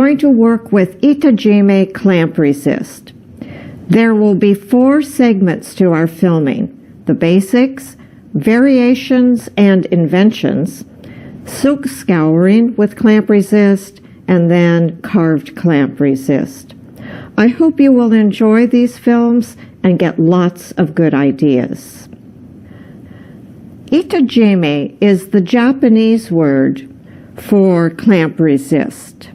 going to work with Itajimi clamp resist. There will be 4 segments to our filming: the basics, variations and inventions, silk scouring with clamp resist, and then carved clamp resist. I hope you will enjoy these films and get lots of good ideas. Itajimi is the Japanese word for clamp resist.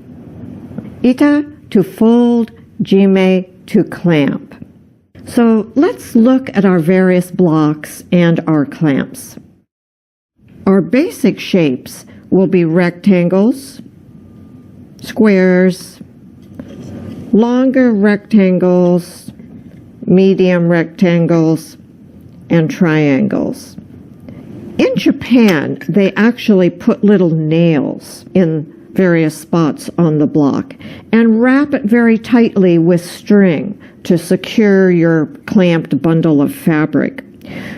Ita, to fold, jime, to clamp. So let's look at our various blocks and our clamps. Our basic shapes will be rectangles, squares, longer rectangles, medium rectangles, and triangles. In Japan, they actually put little nails in various spots on the block and wrap it very tightly with string to secure your clamped bundle of fabric.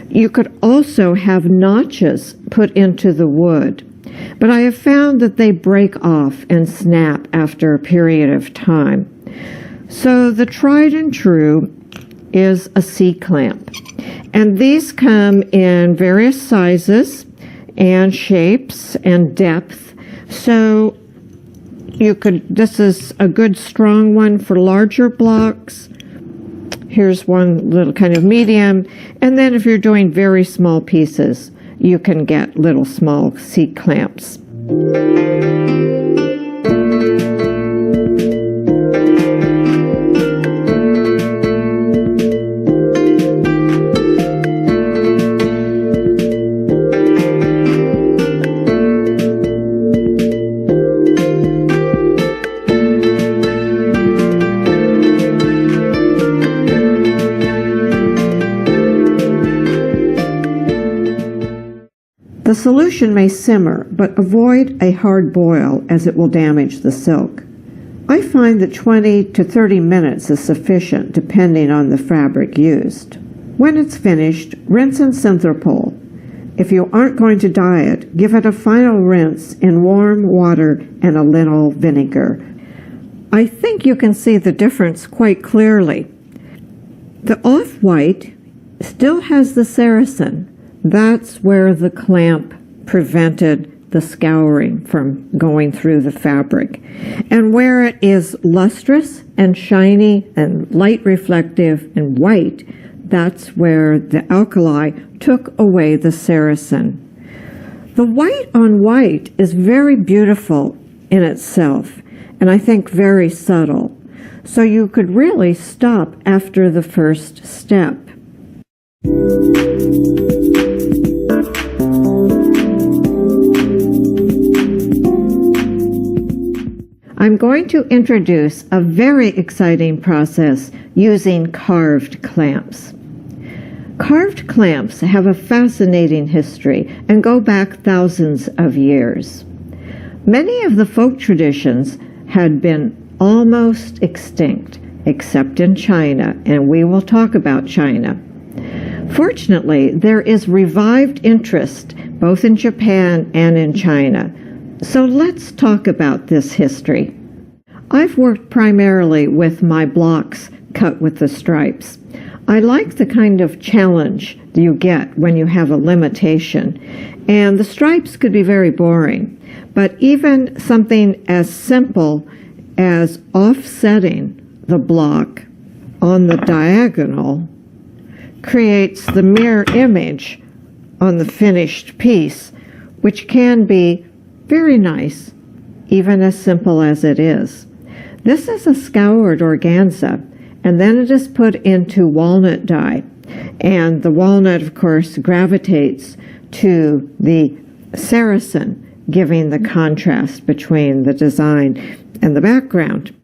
You could also have notches put into the wood, but I have found that they break off and snap after a period of time. So the tried and true is a C-clamp. And these come in various sizes and shapes and depth. So this is a good strong one for larger blocks. Here's one little kind of medium. And then if you're doing very small pieces, you can get little small C-clamps. The solution may simmer, but avoid a hard boil as it will damage the silk. I find that 20 to 30 minutes is sufficient depending on the fabric used. When it's finished, rinse in Synthrapol. If you aren't going to dye it, give it a final rinse in warm water and a linol vinegar. I think you can see the difference quite clearly. The off-white still has the Saracen. That's where the clamp prevented the scouring from going through the fabric. And where it is lustrous and shiny and light reflective and white, that's where the alkali took away the Saracen. The white on white is very beautiful in itself, and I think very subtle. So you could really stop after the first step. I'm going to introduce a very exciting process using carved clamps. Carved clamps have a fascinating history and go back thousands of years. Many of the folk traditions had been almost extinct, except in China, and we will talk about China. Fortunately, there is revived interest both in Japan and in China. So let's talk about this history. I've worked primarily with my blocks cut with the stripes. I like the kind of challenge you get when you have a limitation. And the stripes could be very boring, but even something as simple as offsetting the block on the diagonal creates the mirror image on the finished piece, which can be very nice, even as simple as it is. This is a scoured organza, and then it is put into walnut dye. And the walnut, of course, gravitates to the Saracen, giving the contrast between the design and the background.